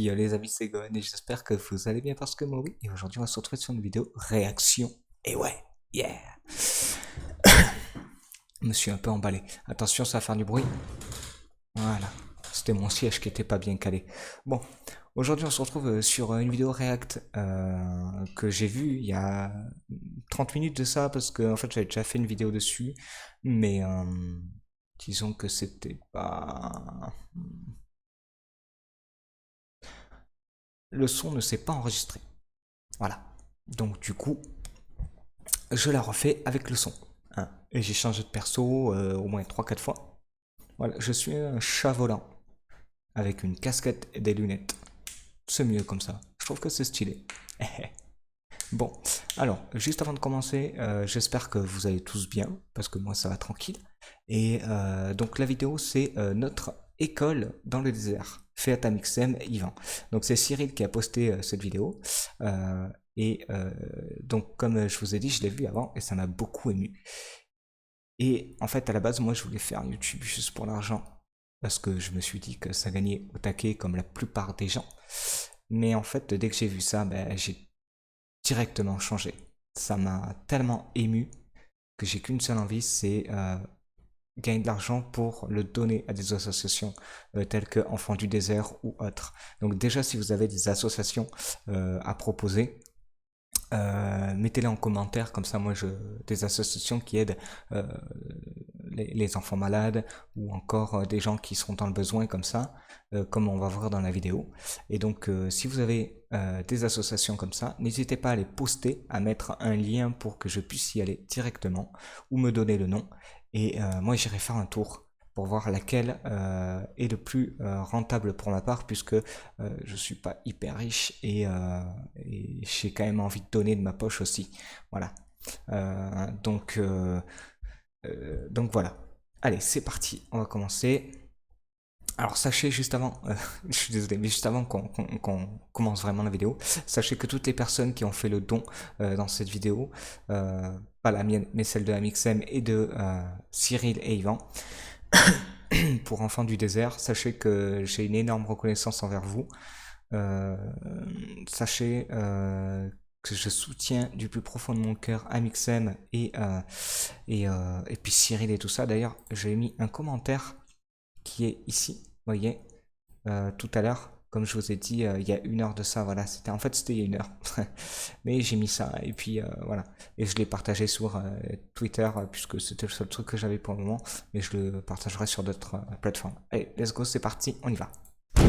Yo les amis, c'est Gohan et j'espère que vous allez bien parce que moi oui. Et aujourd'hui on va se retrouver sur une vidéo réaction. Et ouais, yeah. Je me suis un peu emballé. Attention, ça va faire du bruit. Voilà, c'était mon siège qui était pas bien calé. Bon, aujourd'hui on se retrouve sur une vidéo React que j'ai vue il y a 30 minutes de ça parce que en fait j'avais déjà fait une vidéo dessus. Mais disons que c'était pas... Le son ne s'est pas enregistré. Voilà. Donc du coup, je la refais avec le son. Hein. Et j'ai changé de perso au moins 3-4 fois. Voilà, je suis un chat volant. Avec une casquette et des lunettes. C'est mieux comme ça. Je trouve que c'est stylé. Bon, alors, juste avant de commencer, j'espère que vous allez tous bien. Parce que moi, ça va tranquille. Et donc la vidéo, c'est notre école dans le désert. Fait à Amixem Yvan. Donc c'est Cyril qui a posté cette vidéo. Donc comme je vous ai dit, je l'ai vu avant et ça m'a beaucoup ému. Et en fait, à la base, moi, je voulais faire YouTube juste pour l'argent. Parce que je me suis dit que ça gagnait au taquet comme la plupart des gens. Mais en fait, dès que j'ai vu ça, j'ai directement changé. Ça m'a tellement ému que j'ai qu'une seule envie, c'est gagner de l'argent pour le donner à des associations telles que Enfants du désert ou autres. Donc déjà, si vous avez des associations à proposer, mettez-les en commentaire, comme ça moi des associations qui aident les enfants malades ou encore des gens qui seront dans le besoin comme ça, comme on va voir dans la vidéo. Et donc si vous avez des associations comme ça, n'hésitez pas à les poster, à mettre un lien pour que je puisse y aller directement ou me donner le nom. Et moi j'irai faire un tour pour voir laquelle est le plus rentable pour ma part, puisque je suis pas hyper riche et j'ai quand même envie de donner de ma poche aussi. Voilà. Donc voilà. Allez, c'est parti. On va commencer. Alors sachez juste avant, je suis désolé, mais juste avant qu'on commence vraiment la vidéo, sachez que toutes les personnes qui ont fait le don dans cette vidéo, pas la mienne, mais celle de Amixem et de Cyril et Yvan, pour Enfants du désert, sachez que j'ai une énorme reconnaissance envers vous. Sachez que je soutiens du plus profond de mon cœur Amixem et puis Cyril et tout ça. D'ailleurs, j'ai mis un commentaire qui est ici, vous voyez, tout à l'heure, comme je vous ai dit, il y a 1 heure de ça, voilà, c'était il y a 1 heure, mais j'ai mis ça, et puis voilà, et je l'ai partagé sur Twitter, puisque c'était le seul truc que j'avais pour le moment, mais je le partagerai sur d'autres plateformes. Allez, let's go, c'est parti, on y va.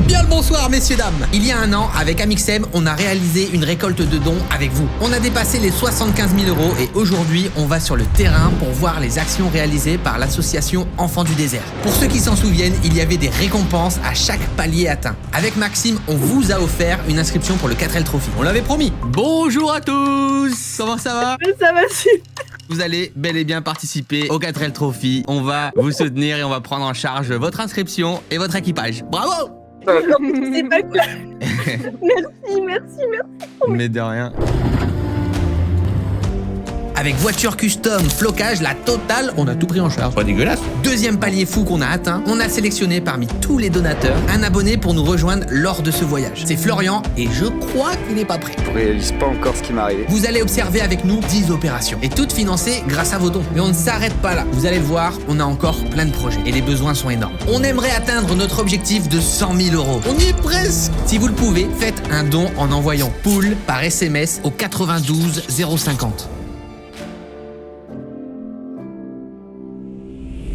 Bien le bonsoir messieurs dames. Il y a 1 an, avec Amixem, on a réalisé une récolte de dons avec vous. On a dépassé les 75 000 € et aujourd'hui, on va sur le terrain pour voir les actions réalisées par l'association Enfants du désert. Pour ceux qui s'en souviennent, il y avait des récompenses à chaque palier atteint. Avec Maxime, on vous a offert une inscription pour le 4L Trophy. On l'avait promis. Bonjour à tous. Comment ça va? Ça va super. Vous allez bel et bien participer au 4L Trophy. On va vous soutenir et on va prendre en charge votre inscription et votre équipage. Bravo! C'est pas cool. Merci. Mais de rien. Avec voiture custom, flocage, la totale, on a tout pris en charge. Pas dégueulasse. Deuxième palier fou qu'on a atteint, on a sélectionné parmi tous les donateurs un abonné pour nous rejoindre lors de ce voyage. C'est Florian et je crois qu'il n'est pas prêt. Je réalise pas encore ce qui m'est arrivé. Vous allez observer avec nous 10 opérations et toutes financées grâce à vos dons. Mais on ne s'arrête pas là. Vous allez le voir, on a encore plein de projets et les besoins sont énormes. On aimerait atteindre notre objectif de 100 000 €. On y est presque. Si vous le pouvez, faites un don en envoyant pool par SMS au 92 050.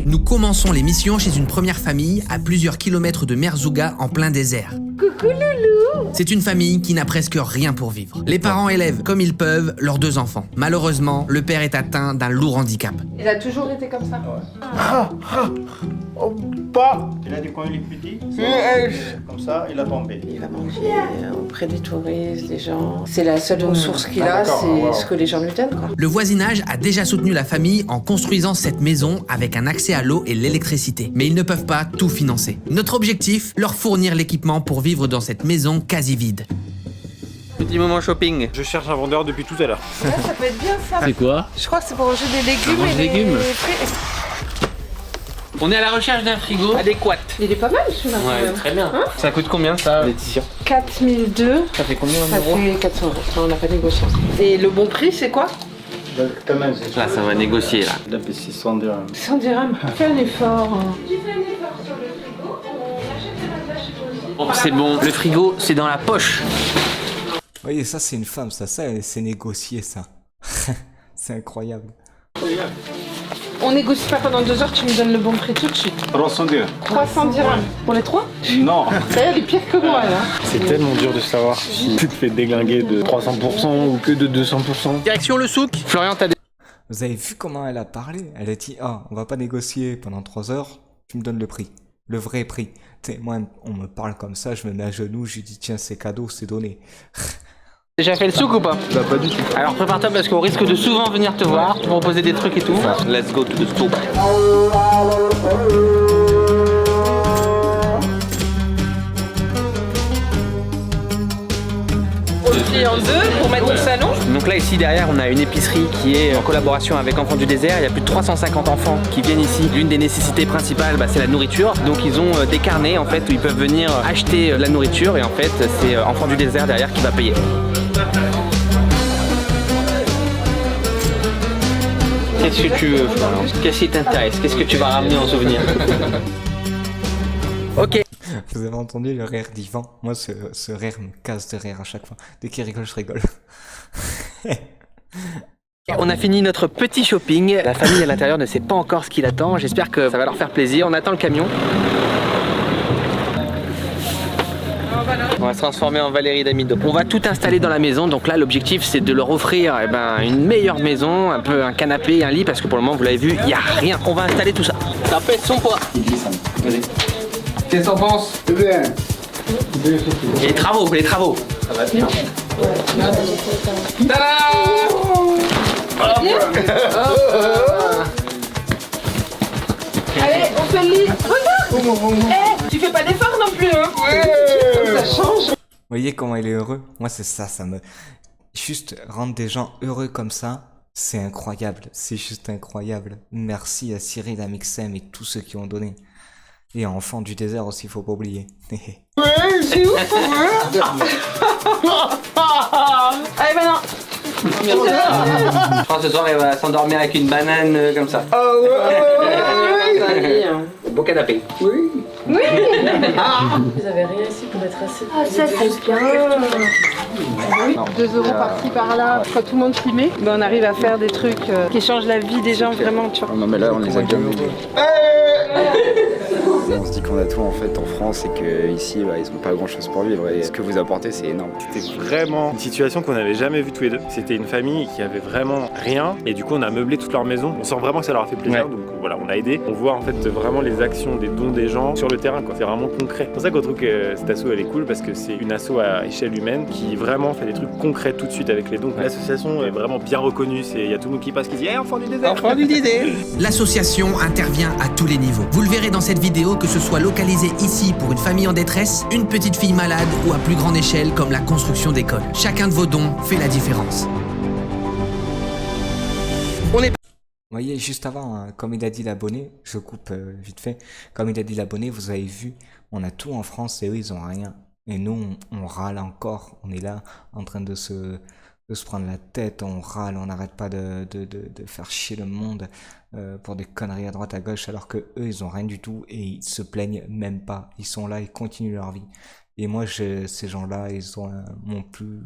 Nous commençons les missions chez une première famille à plusieurs kilomètres de Merzouga en plein désert. Coucou loulou. C'est une famille qui n'a presque rien pour vivre. Les parents élèvent comme ils peuvent leurs 2 enfants. Malheureusement, le père est atteint d'un lourd handicap. Il a toujours été comme ça. Il a dit quand il est petit, comme ça, il a tombé. Il va manger auprès des touristes, des gens. C'est la seule ressource qu'il a, d'accord, c'est wow. ce que les gens lui donnent, quoi. Le voisinage a déjà soutenu la famille en construisant cette maison avec un accès à l'eau et l'électricité. Mais ils ne peuvent pas tout financer. Notre objectif, leur fournir l'équipement pour vivre dans cette maison quasi vide. Petit moment shopping. Je cherche un vendeur depuis tout à l'heure. Ouais, ça peut être bien ça. C'est quoi? Je crois que c'est pour ranger des légumes Ranger et des légumes. fruits. On est à la recherche d'un frigo adéquat. Il est pas mal celui-là. quand Ouais, même. très bien. Hein Ça coûte combien ça, Laetitia? 4002. Ça fait combien Ça en euros? fait 400 euros. On n'a pas négocié. Et le bon prix, c'est quoi? Là, ça va négocier là. Il a fait 600 dirhams. 100 dirhams. Fais un effort. Oh, c'est bon, le frigo, c'est dans la poche. Vous voyez, ça c'est une femme, ça c'est négocié ça. C'est incroyable. On négocie pas pendant 2 heures, tu me donnes le bon prix tout de suite. 300 dirhams. 300 dirhams. Pour les 3? Non. Ça elle est pire que moi là. C'est tellement dur de savoir si tu te fais déglinguer de 300% ou que de 200%. Direction le souk. Florian, t'as des... Vous avez vu comment elle a parlé? Elle a dit, ah, on va pas négocier pendant 3 heures, tu me donnes le prix. Le vrai prix. T'sais, moi, on me parle comme ça, je me mets à genoux, je lui dis, tiens, c'est cadeau, c'est donné. Déjà fait le souk ou pas? Bah pas du tout. Alors prépare-toi parce qu'on risque de souvent venir te voir, te proposer des trucs et tout. Let's go to the souk. Aussi en 2 pour mettre au salon. Donc là ici derrière on a une épicerie qui est en collaboration avec Enfants du désert. Il y a plus de 350 enfants qui viennent ici. L'une des nécessités principales c'est la nourriture. Donc ils ont des carnets en fait où ils peuvent venir acheter de la nourriture et en fait c'est Enfants du désert derrière qui va payer. Qu'est-ce que tu veux Florian? Qu'est-ce qui t'intéresse? Qu'est-ce que tu vas ramener en souvenir? Ok. Vous avez entendu le rire d'Yvan? Moi, ce rire me casse de rire à chaque fois. Dès qu'il rigole, je rigole. On a fini notre petit shopping. La famille à l'intérieur ne sait pas encore ce qu'il attend. J'espère que ça va leur faire plaisir. On attend le camion. On va se transformer en Valérie Damido. On va tout installer dans la maison. Donc là, l'objectif, c'est de leur offrir une meilleure maison, un canapé, un lit, parce que pour le moment, vous l'avez vu, il n'y a rien. On va installer tout ça. Ça pèse son poids. Vas-y. Qu'est-ce que t'en penses? C'est bien. Et les travaux. Ça va bien. Tada! Allez, on fait le lit. Regarde. Tu fais pas d'effort non plus hein. Ça change. Vous voyez comment il est heureux? Moi, c'est ça, Juste rendre des gens heureux comme ça, c'est incroyable. C'est juste incroyable. Merci à Cyril, à Mixem et tous ceux qui ont donné. Et à Enfants du désert aussi, faut pas oublier. C'est ouf. Allez maintenant. Je pense que ce soir, elle va s'endormir avec une banane comme ça. Beau canapé. Oui. Vous avez rien ici pour être assis. Ah, ça c'est bien. 2 euros par-ci par-là. Quand tout le monde s'y met, on arrive à faire des trucs qui changent la vie des gens vraiment. Tu vois. Non mais là on les a déjà mis. On se dit qu'on a tout en fait en France et qu'ici ils ont pas grand chose pour vivre et ce que vous apportez c'est énorme. C'était vraiment une situation qu'on n'avait jamais vue tous les deux. C'était une famille qui avait vraiment rien et du coup on a meublé toute leur maison. On sent vraiment que ça leur a fait plaisir donc voilà on a aidé. On voit en fait vraiment les actions, des dons des gens sur le terrain quoi. C'est vraiment concret. C'est pour ça qu'on trouve que cette asso elle est cool parce que c'est une asso à échelle humaine qui vraiment fait des trucs concrets tout de suite avec les dons. L'association est vraiment bien reconnue. Il y a tout le monde qui passe qui dit hey, Enfants du désert. Enfants du désert. L'association intervient à tous les niveaux. Vous le verrez dans cette vidéo, que ce soit localisé ici pour une famille en détresse, une petite fille malade ou à plus grande échelle comme la construction d'écoles. Chacun de vos dons fait la différence. Vous voyez, juste avant, hein, comme il a dit l'abonné, je coupe vite fait, comme il a dit l'abonné, vous avez vu, on a tout en France et eux, ils ont rien. Et nous, on râle encore, on est là en train de se prendre la tête, on râle, on n'arrête pas de faire chier le monde pour des conneries à droite à gauche, alors que eux, ils ont rien du tout et ils se plaignent même pas. Ils sont là, ils continuent leur vie. Et moi, ces gens-là, ils ont mon plus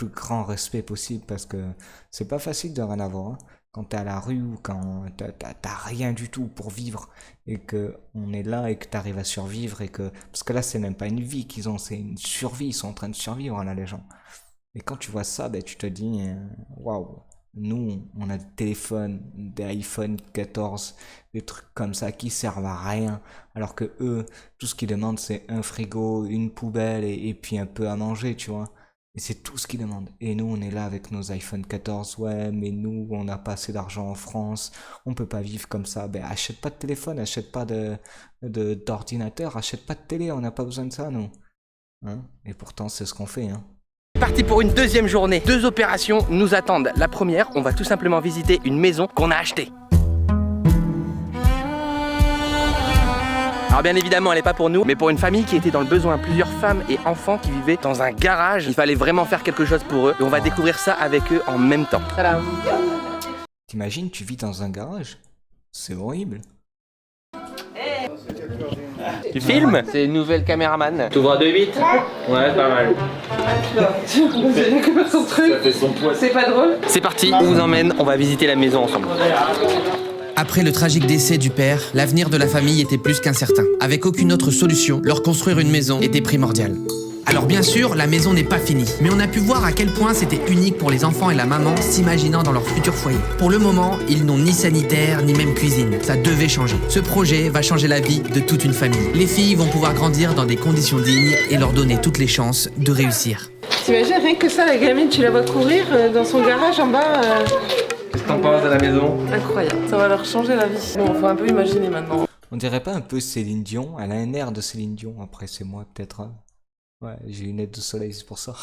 grand respect possible parce que c'est pas facile de rien avoir. Hein. Quand t'es à la rue ou quand t'as rien du tout pour vivre et que on est là et que t'arrives à survivre et que parce que là c'est même pas une vie qu'ils ont, c'est une survie, ils sont en train de survivre là les gens. Et quand tu vois ça, ben tu te dis waouh, nous on a des téléphones, des iPhone 14, des trucs comme ça qui servent à rien, alors que eux tout ce qu'ils demandent c'est un frigo, une poubelle et puis un peu à manger, tu vois. Et c'est tout ce qu'ils demandent. Et nous, on est là avec nos iPhone 14. Ouais, mais nous, on n'a pas assez d'argent en France. On peut pas vivre comme ça. Ben, achète pas de téléphone, achète pas d'ordinateur, achète pas de télé. On n'a pas besoin de ça, nous. Hein? Et pourtant, c'est ce qu'on fait, hein. Parti pour une deuxième journée. 2 opérations nous attendent. La première, on va tout simplement visiter une maison qu'on a achetée. Alors bien évidemment, elle n'est pas pour nous, mais pour une famille qui était dans le besoin, plusieurs femmes et enfants qui vivaient dans un garage. Il fallait vraiment faire quelque chose pour eux et on va découvrir ça avec eux en même temps. Voilà. T'imagines, tu vis dans un garage? C'est horrible. Tu filmes? C'est une nouvelle caméraman. T'ouvres à 2,8? Ouais, pas mal. C'est pas drôle. C'est parti, on vous emmène, on va visiter la maison ensemble. Après le tragique décès du père, l'avenir de la famille était plus qu'incertain. Avec aucune autre solution, leur construire une maison était primordial. Alors bien sûr, la maison n'est pas finie, mais on a pu voir à quel point c'était unique pour les enfants et la maman s'imaginant dans leur futur foyer. Pour le moment, ils n'ont ni sanitaire, ni même cuisine. Ça devait changer. Ce projet va changer la vie de toute une famille. Les filles vont pouvoir grandir dans des conditions dignes et leur donner toutes les chances de réussir. T'imagines rien que ça, la gamine, tu la vois courir dans son garage en bas. Qu'est-ce que t'en penses de la maison? Incroyable, ça va leur changer la vie. Bon, faut un peu imaginer maintenant. On dirait pas un peu Céline Dion? Elle a un air de Céline Dion. Après, c'est moi peut-être. Ouais, j'ai une aide de soleil, c'est pour ça.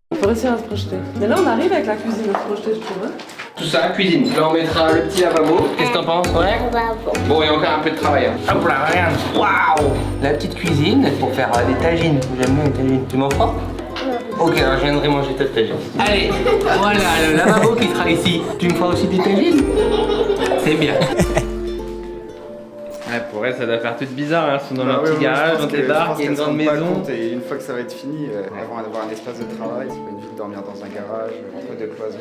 On peut réussir à se projeter. Mais là, on arrive avec la cuisine à se projeter, je trouve. Tout ça, cuisine. Là, on mettra le petit lavabo. Qu'est-ce que t'en penses? Ouais. Bon, il y a encore un peu de travail. Hop là, regarde. Waouh! La petite cuisine pour faire des tagines. J'aime bien les tagines. Tu m'en feras? Ok, alors je viendrai manger ta tagine. Allez, voilà le lavabo qui sera ici. Tu me feras aussi des tagines? C'est bien. Ouais, pour elle, ça doit faire tout bizarre, hein. Ils sont dans leur petit garage, on débarque, il y a une grande maison. Et une fois que ça va être fini, elles vont avoir un espace de travail. C'est pas une vie de dormir dans un garage, entre deux cloisons.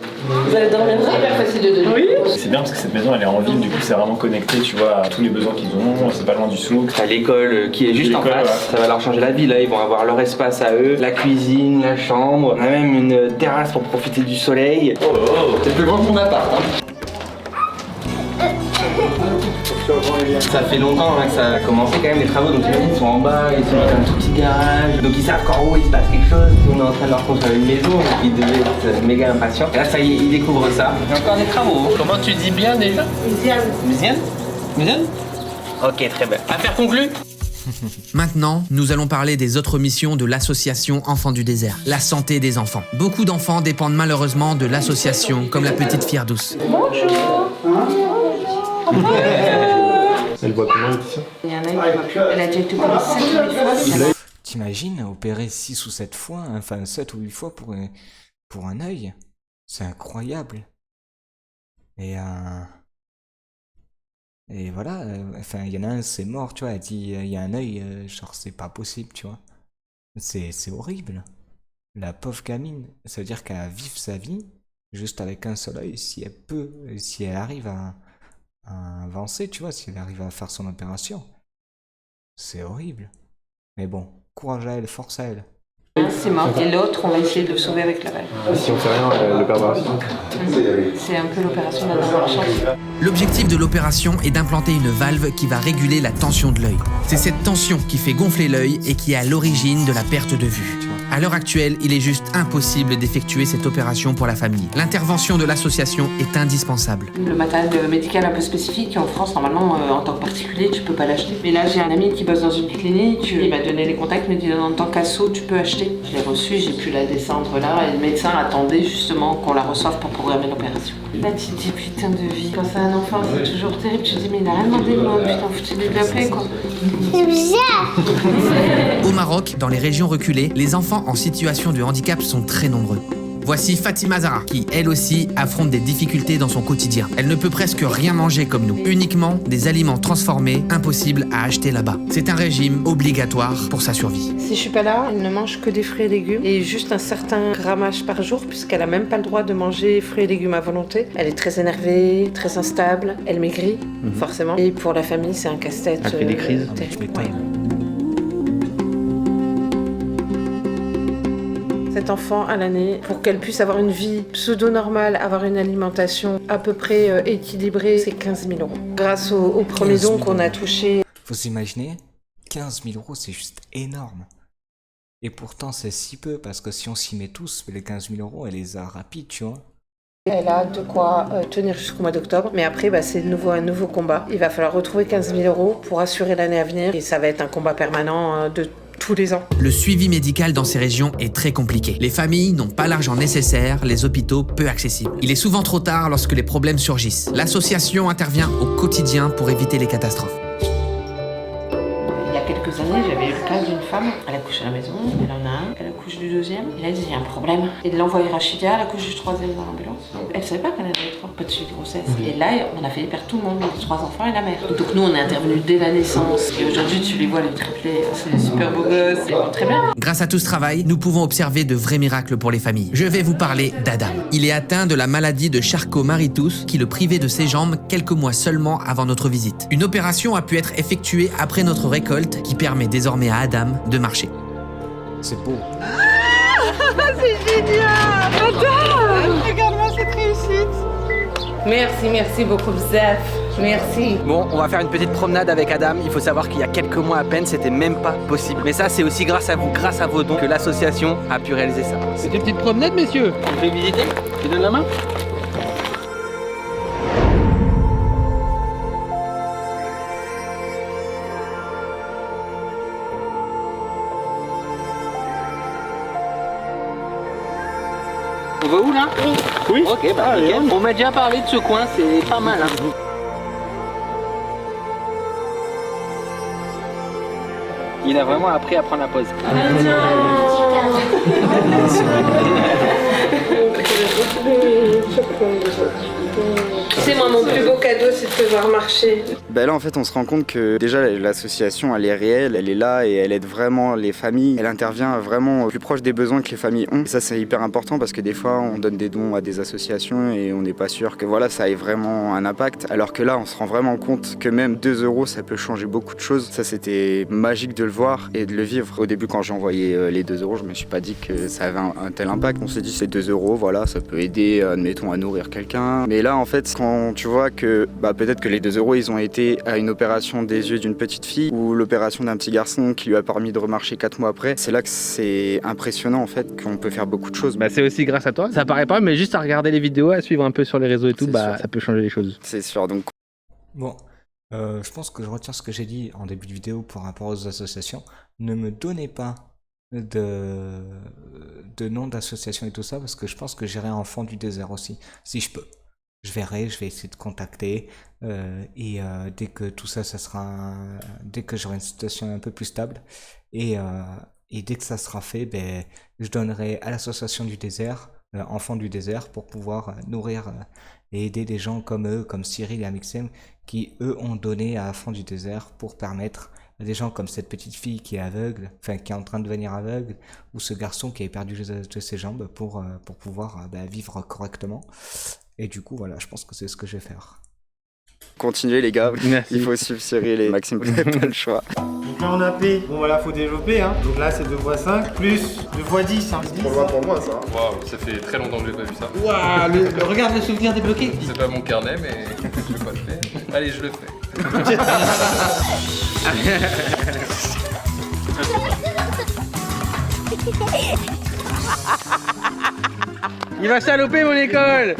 Vous allez dormir là? C'est hyper facile de dormir. Oui. C'est bien parce que cette maison elle est en ville, du coup c'est vraiment connecté, tu vois, à tous les besoins qu'ils ont, c'est pas loin du souk. T'as l'école qui est juste en face, ouais. Ça va leur changer la vie, là ils vont avoir leur espace à eux, la cuisine, la chambre, on a même une terrasse pour profiter du soleil. Oh, c'est plus grand que mon appart, hein. Ça fait longtemps hein, que ça a commencé quand même les travaux, donc ils sont en bas, ils sont dans un tout petit garage, donc ils savent qu'en haut il se passe quelque chose, on est en train de leur construire une maison, donc ils devaient être méga impatients. Et là ça y est, ils découvrent ça. Il y a encore des travaux. Comment tu dis bien déjà? Musienne. Musienne? Ok, très bien. Affaire conclue. Maintenant, nous allons parler des autres missions de l'association Enfants du désert, la santé des enfants. Beaucoup d'enfants dépendent malheureusement de l'association, comme la petite Firdouss. Bonjour. Elle voit comment Laetitia? Il y en a une qui voit plus. Elle a déjà été opérée 7 ou 8 fois. T'imagines opérer 6 ou 7 fois, enfin 7 ou 8 fois pour un œil? C'est incroyable. Et voilà, enfin il y en a un, c'est mort, tu vois, elle dit il y a un œil, genre c'est pas possible, tu vois. C'est horrible. La pauvre gamine, ça veut dire qu'elle va vivre sa vie juste avec un seul œil, si elle arrive à avancer, tu vois, si elle arrive à faire son opération. C'est horrible. Mais bon, courage à elle, force à elle. C'est mort. Et l'autre, on va essayer de le sauver avec la valve. Si on fait rien, le perdra aussi. C'est un peu l'opération de la dernière chance. L'objectif de l'opération est d'implanter une valve qui va réguler la tension de l'œil. C'est cette tension qui fait gonfler l'œil et qui est à l'origine de la perte de vue. À l'heure actuelle, il est juste impossible d'effectuer cette opération pour la famille. L'intervention de l'association est indispensable. Le matériel médical un peu spécifique, en France, normalement, en tant que particulier, tu peux pas l'acheter. Mais là, j'ai un ami qui bosse dans une clinique, il m'a donné les contacts, il m'a dit en tant qu'asso, tu peux acheter. Je l'ai reçue, j'ai pu la descendre là, et le médecin attendait justement qu'on la reçoive pour programmer l'opération. Là, tu te dis putain de vie. Quand c'est un enfant, c'est toujours terrible. Tu te dis, mais il a rien demandé, moi, putain, foutu-lui de la paix, quoi. C'est bizarre. Au Maroc, dans les régions reculées, les enfants en situation de handicap sont très nombreux. Voici Fatima Zahra, qui, elle aussi, affronte des difficultés dans son quotidien. Elle ne peut presque rien manger comme nous, uniquement des aliments transformés, impossibles à acheter là-bas. C'est un régime obligatoire pour sa survie. Si je suis pas là, elle ne mange que des fruits et légumes et juste un certain grammage par jour puisqu'elle a même pas le droit de manger fruits et légumes à volonté. Elle est très énervée, très instable, elle maigrit, forcément. Et pour la famille, c'est un casse-tête. Elle fait des crises. Ouais. Cet enfant à l'année, pour qu'elle puisse avoir une vie pseudo-normale, avoir une alimentation à peu près équilibrée, c'est 15 000 €. Grâce au premier don qu'on a touché. Faut s'imaginer, 15 000 €, c'est juste énorme. Et pourtant, c'est si peu, parce que si on s'y met tous, les 15 000 €, elle les a rapides, tu vois. Elle a de quoi tenir jusqu'au mois d'octobre, mais après, c'est de nouveau un nouveau combat. Il va falloir retrouver 15 000 € pour assurer l'année à venir, et ça va être un combat permanent de tous les ans. Le suivi médical dans ces régions est très compliqué. Les familles n'ont pas l'argent nécessaire, les hôpitaux peu accessibles. Il est souvent trop tard lorsque les problèmes surgissent. L'association intervient au quotidien pour éviter les catastrophes. Il y dernier, j'avais eu le cas d'une femme, elle accouche à la maison, elle en a un, elle accouche du deuxième, et là, il y a un problème. Et de l'envoyer Rachida, elle accouche du troisième dans l'ambulance. Elle savait pas qu'elle avait pas de suivi de grossesse. Et là, on a failli perdre tout le monde, les 3 enfants et la mère. Donc nous, on est intervenus dès la naissance. Et aujourd'hui, tu les vois, les triplés, c'est des super beaux gosses, ils vont très bien. Grâce à tout ce travail, nous pouvons observer de vrais miracles pour les familles. Je vais vous parler d'Adam. Il est atteint de la maladie de Charcot-Marie-Tooth qui le privait de ses jambes quelques mois seulement avant notre visite. Une opération a pu être effectuée après notre récolte qui permet désormais à Adam de marcher. C'est beau. C'est génial! Adam! Regarde-moi cette réussite! Merci beaucoup, Bzef. Merci. Bon, on va faire une petite promenade avec Adam. Il faut savoir qu'il y a quelques mois à peine, c'était même pas possible. Mais ça, c'est aussi grâce à vous, grâce à vos dons, que l'association a pu réaliser ça. C'est une petite promenade, messieurs. Tu veux visiter? Tu donnes la main? On va où là? Oui. Ok, bah nickel. On m'a déjà parlé de ce coin, c'est pas mal. Hein. Il a vraiment appris à prendre la pause. Tu sais, moi, mon plus beau cadeau, c'est de te voir marcher. Ben là en fait on se rend compte que déjà l'association elle est réelle, elle est là et elle aide vraiment les familles. Elle intervient vraiment plus proche des besoins que les familles ont. Et ça c'est hyper important parce que des fois on donne des dons à des associations et on n'est pas sûr que voilà ça ait vraiment un impact. Alors que là on se rend vraiment compte que même 2 € ça peut changer beaucoup de choses. Ça c'était magique de le voir et de le vivre. Au début quand j'ai envoyé les 2 € je me suis pas dit que ça avait un tel impact. On s'est dit c'est 2 €, voilà ça peut aider admettons à nourrir quelqu'un. Mais là en fait quand tu vois que peut-être que les 2 € ils ont été à une opération des yeux d'une petite fille ou l'opération d'un petit garçon qui lui a permis de remarcher 4 mois après, c'est là que c'est impressionnant en fait qu'on peut faire beaucoup de choses. C'est aussi grâce à toi. Ça paraît pas, mais juste à regarder les vidéos, à suivre un peu sur les réseaux et tout, ça peut changer les choses. C'est sûr. Donc Bon, je pense que je retiens ce que j'ai dit en début de vidéo par rapport aux associations. Ne me donnez pas de nom d'association et tout ça parce que je pense que j'irai en fond du désert aussi, si je peux. Je vais essayer de contacter et dès que tout ça, dès que j'aurai une situation un peu plus stable et dès que ça sera fait, je donnerai à l'association du désert, Enfants du désert, pour pouvoir nourrir et aider des gens comme eux, comme Cyril et Amixem, qui eux ont donné à Enfants du désert pour permettre à des gens comme cette petite fille qui est aveugle, enfin qui est en train de devenir aveugle, ou ce garçon qui avait perdu de ses jambes pour pouvoir vivre correctement. Et du coup, voilà, je pense que c'est ce que je vais faire. continuez les gars, Merci. il faut suivre Cyril et Maxime, vous n'avez pas le choix. Donc là on a P, bon voilà faut développer hein. Donc là c'est 2 x 5 plus 2 x 10 hein. Trop loin pour moi ça. Waouh, ça fait très longtemps que j'ai pas vu ça. Waouh, regarde le souvenir débloqué. C'est pas mon carnet, mais je vais pas le faire. Allez, je le fais. Il va saloper mon école.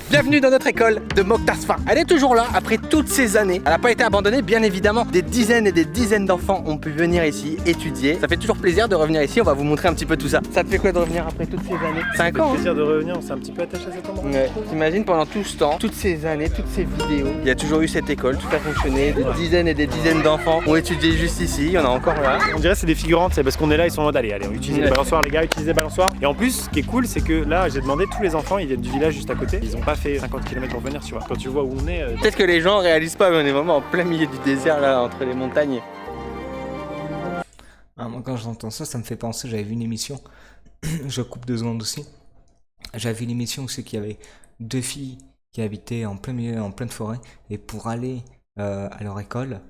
Bienvenue dans notre école de Mokhtar Sfa. Elle est toujours là après toutes ces années. Elle n'a pas été abandonnée, bien évidemment. Des dizaines et des dizaines d'enfants ont pu venir ici étudier. Ça fait toujours plaisir de revenir ici. On va vous montrer un petit peu tout ça. Ça te fait quoi de revenir après toutes ces années? 5 ans. Ça fait plaisir de revenir, on s'est un petit peu attaché à cet endroit. Ouais. T'imagines pendant tout ce temps, toutes ces années, toutes ces vidéos, il y a toujours eu cette école, tout a fonctionné. Des dizaines et des dizaines d'enfants ont étudié juste ici. Il y en a encore là. On dirait que c'est des figurantes, c'est parce qu'on est là, ils sont en mode allez, on utilise les balançoires, les gars, utilisez les balançoires. Et en plus, ce qui est cool, c'est que là, j'ai demandé tous les enfants, ils viennent du village juste à côté. Ils ont pas fait 50 km pour venir, tu vois. Quand tu vois où on est. Peut-être que les gens réalisent pas, mais on est vraiment en plein milieu du désert là, entre les montagnes. Ah, moi, quand j'entends ça, ça me fait penser, j'avais vu une émission, je coupe 2 secondes aussi, j'avais vu une émission où c'est qu'il y avait 2 filles qui habitaient en plein milieu, en pleine forêt, et pour aller à leur école,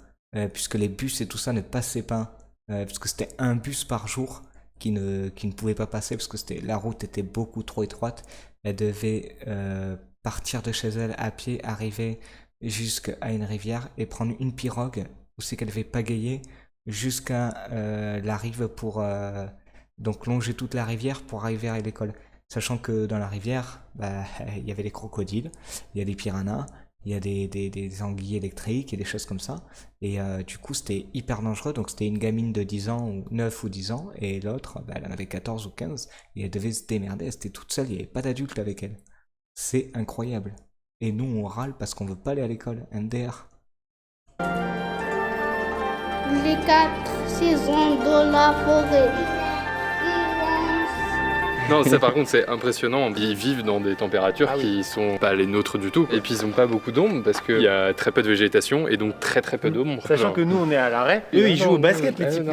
puisque les bus et tout ça ne passaient pas, puisque c'était un bus par jour qui ne pouvait pas passer, parce que la route était beaucoup trop étroite, elles devaient partir de chez elles à pied, arriver jusqu'à une rivière et prendre une pirogue, où c'est qu'elles devaient pagayer jusqu'à la rive pour donc longer toute la rivière pour arriver à l'école. Sachant que dans la rivière, il y avait des crocodiles, il y a des piranhas, il y a des anguilles électriques et des choses comme ça. Et du coup, c'était hyper dangereux. Donc, c'était une gamine de 10 ans, ou 9 ou 10 ans, et l'autre, elle en avait 14 ou 15, et elle devait se démerder. Elle était toute seule, il n'y avait pas d'adulte avec elle. C'est incroyable. Et nous, on râle parce qu'on veut pas aller à l'école. MDR. les 4 saisons de la forêt. Non, ça par contre c'est impressionnant, ils vivent dans des températures qui sont pas les nôtres du tout et puis ils ont pas beaucoup d'ombre parce qu'il y a très peu de végétation et donc très peu d'ombre. Sachant que nous on est à l'arrêt, eux ils jouent au basket les types.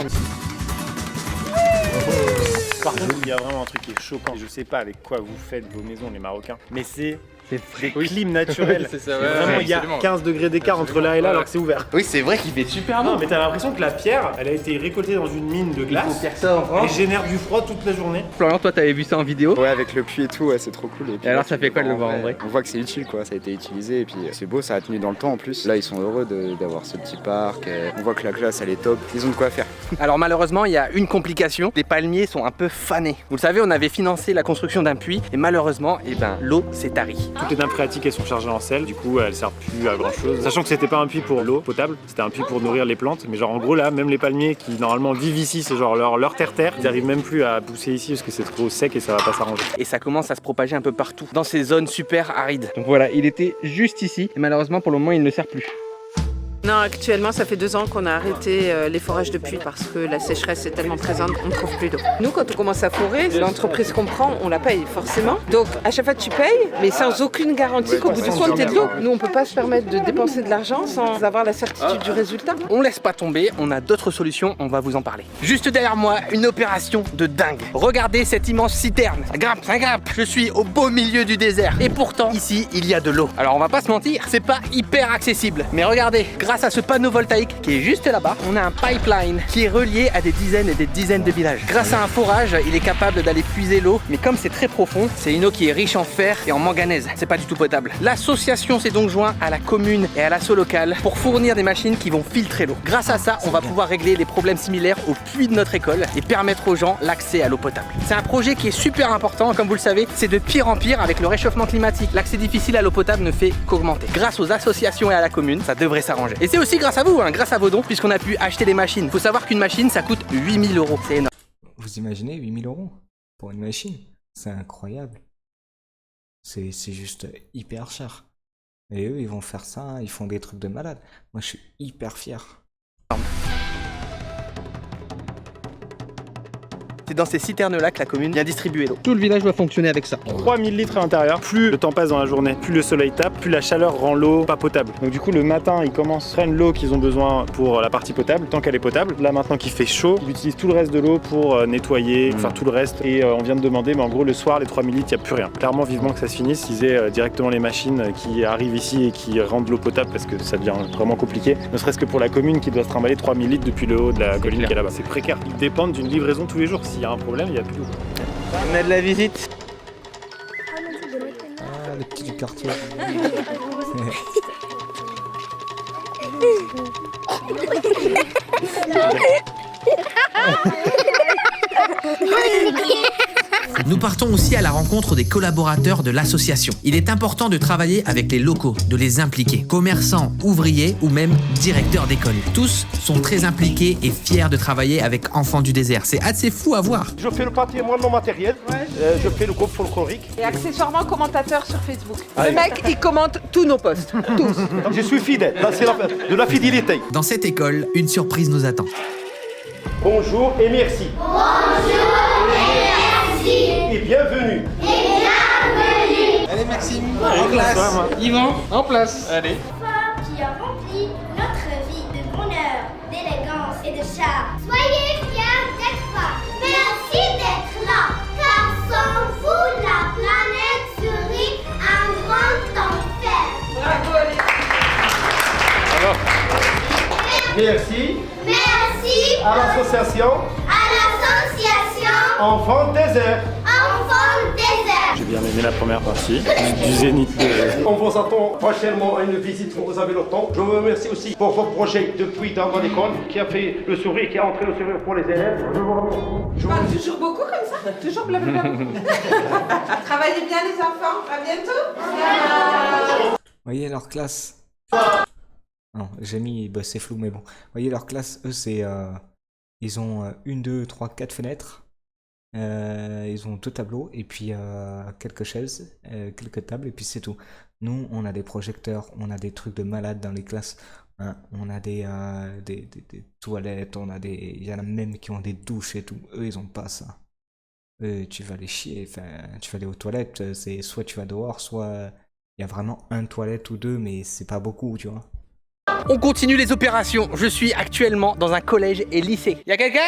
Par contre il y a vraiment un truc qui est choquant, je sais pas avec quoi vous faites vos maisons les Marocains, mais c'est des clims naturels. C'est ça, vraiment il y a 15 degrés d'écart entre là et là alors que c'est ouvert. Oui, c'est vrai qu'il fait super Non bon. mais t'as l'impression que la pierre, elle a été récoltée dans une mine de glace. Il faut faire ça en France. Et génère du froid toute la journée. Florian, toi t'avais vu ça en vidéo? Ouais, avec le puits et tout, ouais, c'est trop cool. Et, puis, Et alors là, ça tu fait le quoi de le vois voir en vrai? On voit que c'est utile quoi, ça a été utilisé et puis c'est beau, ça a tenu dans le temps en plus. Là ils sont heureux d'avoir ce petit parc, on voit que la classe elle est top, ils ont de quoi faire. Alors malheureusement, il y a une complication. Les palmiers sont un peu fanés. Vous le savez, on avait financé la construction d'un puits et malheureusement, l'eau s'est tarie. Toutes les nappes phréatiques elles sont chargées en sel, du coup elles servent plus à grand chose. Sachant que c'était pas un puits pour l'eau potable, c'était un puits pour nourrir les plantes. Mais genre en gros là, même les palmiers qui normalement vivent ici, c'est genre leur terre-terre, ils arrivent même plus à pousser ici parce que c'est trop sec et ça va pas s'arranger. Et ça commence à se propager un peu partout, dans ces zones super arides. Donc voilà, il était juste ici et malheureusement pour le moment il ne sert plus. Non, actuellement, ça fait 2 ans qu'on a arrêté les forages de puits parce que la sécheresse est tellement présente, on ne trouve plus d'eau. Nous, quand on commence à forer, l'entreprise qu'on prend, on la paye forcément. Donc, à chaque fois, tu payes, mais sans aucune garantie qu'au bout du compte, t'aies de l'eau. Nous, on peut pas se permettre de dépenser de l'argent sans avoir la certitude du résultat. On laisse pas tomber, on a d'autres solutions, on va vous en parler. Juste derrière moi, une opération de dingue. Regardez cette immense citerne. Ça grimpe, ça grimpe. Je suis au beau milieu du désert. Et pourtant, ici, il y a de l'eau. Alors, on va pas se mentir, c'est pas hyper accessible. Mais regardez, grâce à ce panneau voltaïque qui est juste là-bas, on a un pipeline qui est relié à des dizaines et des dizaines de villages. Grâce à un forage, il est capable d'aller puiser l'eau, mais comme c'est très profond, c'est une eau qui est riche en fer et en manganèse. C'est pas du tout potable. L'association s'est donc jointe à la commune et à l'asso local pour fournir des machines qui vont filtrer l'eau. Grâce à ça, on va pouvoir régler les problèmes similaires au puits de notre école et permettre aux gens l'accès à l'eau potable. C'est un projet qui est super important, comme vous le savez, c'est de pire en pire avec le réchauffement climatique. L'accès difficile à l'eau potable ne fait qu'augmenter. Grâce aux associations et à la commune, ça devrait s'arranger. Et c'est aussi grâce à vous, grâce à vos dons, puisqu'on a pu acheter des machines. Faut savoir qu'une machine, ça coûte 8 000 €. C'est énorme. Vous imaginez 8 000 € pour une machine? C'est incroyable. C'est juste hyper cher. Et eux, ils vont faire ça, ils font des trucs de malade. Moi, je suis hyper fier. C'est dans ces citernes-là que la commune vient distribuer l'eau. Tout le village doit fonctionner avec ça. 3000 litres à l'intérieur, plus le temps passe dans la journée, plus le soleil tape, plus la chaleur rend l'eau pas potable. Donc du coup le matin ils prennent l'eau qu'ils ont besoin pour la partie potable, tant qu'elle est potable. Là maintenant qu'il fait chaud, ils utilisent tout le reste de l'eau pour nettoyer, faire tout le reste. Et on vient de demander, mais en gros le soir les 3000 litres il n'y a plus rien. Clairement vivement que ça se finisse, ils aient directement les machines qui arrivent ici et qui rendent l'eau potable parce que ça devient vraiment compliqué. Ne serait-ce que pour la commune qui doit se trimballer 3000 litres depuis le haut de la colline qui est là-bas. C'est précaire, ils dépendent d'une livraison tous les jours. S'il y a un problème, il n'y a plus d'eau. On a de la visite. Ah, les petits du quartier. Nous partons aussi à la rencontre des collaborateurs de l'association. Il est important de travailler avec les locaux, de les impliquer. Commerçants, ouvriers ou même directeurs d'école. Tous sont très impliqués et fiers de travailler avec Enfants du désert. C'est assez fou à voir. Je fais le patrimoine non matériel, je fais le groupe folklorique. Et accessoirement commentateur sur Facebook. Le mec, il commente tous nos posts. Tous. Je suis fidèle, là c'est de la fidélité. Dans cette école, une surprise nous attend. Bonjour et merci. Bonjour et merci. Et bienvenue. Et bienvenue. Allez Maxime, en place. Yvan, en place. Allez. Qui a rempli notre vie de bonheur, d'élégance et de charme. Soyez fiers d'être là. Merci d'être là. Car sans vous, la planète serait un grand enfer. Bravo les Merci. Merci À l'association Enfants désert. Enfants désert. J'ai bien aimé la première partie du zénith de... On vous attend prochainement à une visite quand vous avez le temps. Je vous remercie aussi pour vos projets depuis dans mon école qui a fait le sourire, qui a entré le sourire pour les élèves. Tu parles toujours beaucoup comme ça? Toujours blablabla. Travaillez bien les enfants, à bientôt. Voyez leur classe. Non, j'ai mis, bah, c'est flou, mais bon. Voyez leur classe, eux, c'est... ils ont 1, 2, 3, 4 fenêtres. Ils ont 2 tableaux, et puis quelques chaises, quelques tables, et puis c'est tout. Nous, on a des projecteurs, on a des trucs de malade dans les classes. hein. On a des toilettes, il y en a même qui ont des douches et tout. Eux, ils ont pas ça. Eux, tu vas les chier, enfin, tu vas aller aux toilettes, c'est soit tu vas dehors, soit il y a vraiment un toilette ou deux, mais c'est pas beaucoup, tu vois. On continue les opérations. Je suis actuellement dans un collège et lycée. Y a quelqu'un?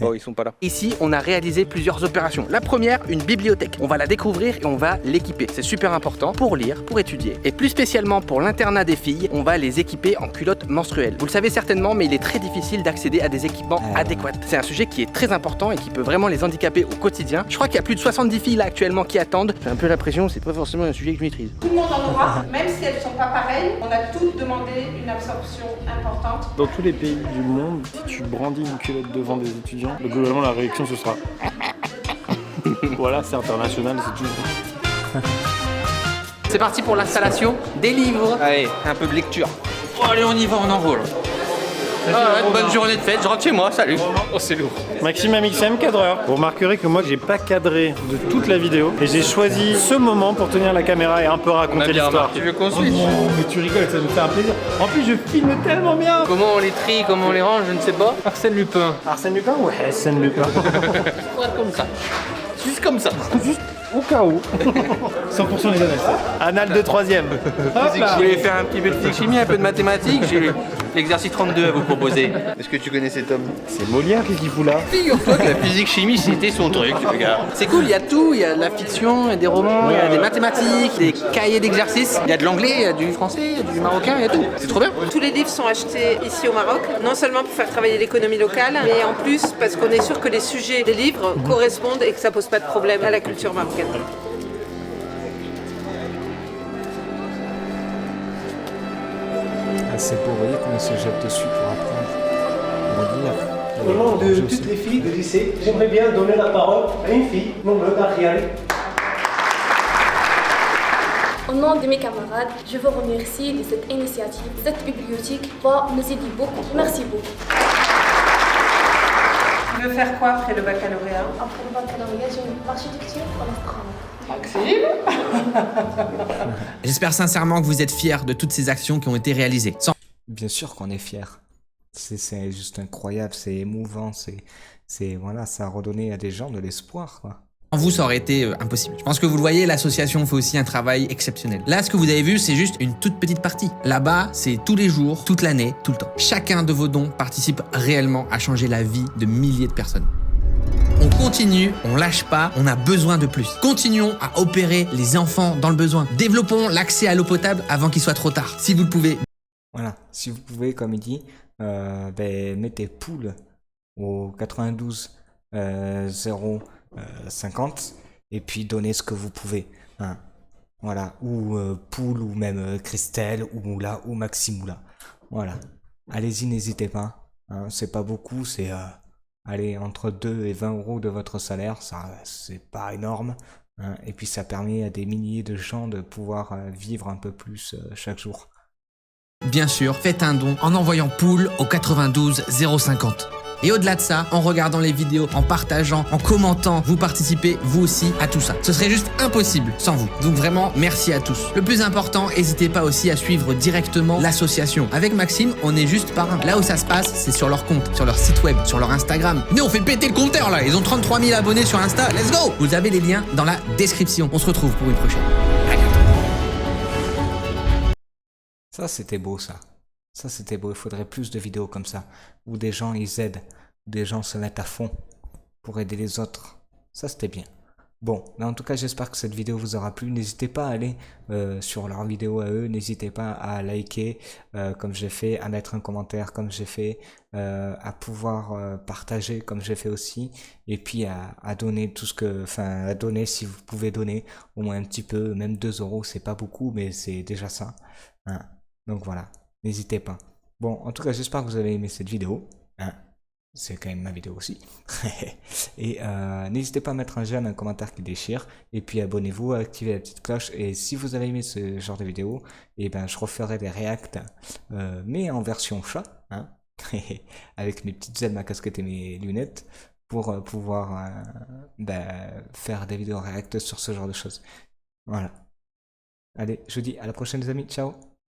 Oh, ils sont pas là. Ici, on a réalisé plusieurs opérations. La première, une bibliothèque. On va la découvrir et on va l'équiper. C'est super important pour lire, pour étudier. Et plus spécialement pour l'internat des filles, on va les équiper en culottes menstruelles. Vous le savez certainement, mais il est très difficile d'accéder à des équipements adéquats. C'est un sujet qui est très important et qui peut vraiment les handicaper au quotidien. Je crois qu'il y a plus de 70 filles là actuellement qui attendent. J'ai un peu l'impression, c'est pas forcément un sujet que je maîtrise. Tout le monde en aura, même si elles sont pas pareilles. On a toutes demandé une absorption importante. Dans tous les pays du monde, si tu brandis une culotte devant des étudiants, globalement la réaction ce sera voilà, c'est international, c'est tout. C'est parti pour l'installation des livres. Allez, un peu de lecture. Oh, allez, on y va, on envole. Bonne journée de fête, je rentre chez moi, salut. Oh, c'est lourd. Maxime Amixem, cadreur. Vous remarquerez que moi j'ai pas cadré de toute la vidéo et j'ai choisi ce moment pour tenir la caméra et un peu raconter l'histoire. Tu veux qu'on switch? Mais tu rigoles, ça nous fait un plaisir. En plus je filme tellement bien. Comment on les trie, comment on les range, je ne sais pas. Arsène Lupin. Arsène Lupin? Ouais, Arsène Lupin. Comme ça. Juste comme ça. Juste au cas où. 100% les annales. Annales de 3ème. Je voulais faire un petit peu de physique chimie, un peu de mathématiques. J'ai l'exercice 32 à vous proposer. Est-ce que tu connais cet homme? C'est Molière, qu'est-ce qu'il fout là? Figure-toi que la physique chimie c'était son truc, le gars. C'est cool, il y a tout, il y a de la fiction, il y a des romans, il y a des mathématiques, des cahiers d'exercices, il y a de l'anglais, il y a du français, il y a du marocain, il y a tout. C'est trop bien. Tous les livres sont achetés ici au Maroc, non seulement pour faire travailler l'économie locale, mais en plus parce qu'on est sûr que les sujets des livres correspondent et que ça pose pas de problème à la culture marocaine. C'est beau, vous voyez comment ils se jettent dessus pour apprendre à lire. Au nom de toutes les filles du lycée, j'aimerais bien donner la parole à une fille, nombreuse d'Ariane. Au nom de mes camarades, je vous remercie de cette initiative. Cette bibliothèque va nous aider beaucoup. Merci beaucoup. Tu veux faire quoi après le baccalauréat? Après le baccalauréat, j'ai une architecture en astronome. J'espère sincèrement que vous êtes fiers de toutes ces actions qui ont été réalisées. Bien sûr qu'on est fiers. C'est juste incroyable, c'est émouvant, voilà, ça a redonné à des gens de l'espoir, quoi. Sans vous, ça aurait été impossible. Je pense que vous le voyez, l'association fait aussi un travail exceptionnel. Là, ce que vous avez vu, c'est juste une toute petite partie. Là-bas, c'est tous les jours, toute l'année, tout le temps. Chacun de vos dons participe réellement à changer la vie de milliers de personnes. On continue, on lâche pas, on a besoin de plus. Continuons à opérer les enfants dans le besoin. Développons l'accès à l'eau potable avant qu'il soit trop tard. Si vous le pouvez. Voilà, si vous pouvez, comme il dit, mettez poule au 92 050 et puis donnez ce que vous pouvez. Hein. Voilà, ou poule, ou même Christelle, ou Moula, ou Maxime Moula. Voilà, allez-y, n'hésitez pas. Hein. C'est pas beaucoup, c'est... Allez, entre 2 et 20 euros de votre salaire, ça c'est pas énorme, hein, et puis ça permet à des milliers de gens de pouvoir vivre un peu plus chaque jour. Bien sûr, faites un don en envoyant poule au 92 050. Et au-delà de ça, en regardant les vidéos, en partageant, en commentant, vous participez vous aussi à tout ça. Ce serait juste impossible sans vous. Donc vraiment, merci à tous. Le plus important, n'hésitez pas aussi à suivre directement l'association. Avec Maxime, on est juste parrain. Là où ça se passe, c'est sur leur compte, sur leur site web, sur leur Instagram. Nous, on fait péter le compteur là. Ils ont 33 000 abonnés sur Insta. Let's go! Vous avez les liens dans la description. On se retrouve pour une prochaine. À bientôt. Ça, c'était beau, ça. Ça, c'était beau. Il faudrait plus de vidéos comme ça, où des gens, ils aident, où des gens se mettent à fond pour aider les autres. Ça, c'était bien. Bon, mais en tout cas, j'espère que cette vidéo vous aura plu. N'hésitez pas à aller sur leur vidéo à eux. N'hésitez pas à liker, comme j'ai fait, à mettre un commentaire, comme j'ai fait, à pouvoir partager, comme j'ai fait aussi. Et puis, à donner tout ce que... Enfin, à donner si vous pouvez donner, au moins un petit peu. Même 2 euros, c'est pas beaucoup, mais c'est déjà ça. Hein. Donc voilà. N'hésitez pas. Bon, en tout cas, j'espère que vous avez aimé cette vidéo. Hein, c'est quand même ma vidéo aussi. Et n'hésitez pas à mettre un j'aime, un commentaire qui déchire. Et puis abonnez-vous, activez la petite cloche. Et si vous avez aimé ce genre de vidéo, et ben, je referai des reacts, mais en version chat. Hein, avec mes petites ailes, ma casquette et mes lunettes. Pour pouvoir faire des vidéos react sur ce genre de choses. Voilà. Allez, je vous dis à la prochaine les amis. Ciao.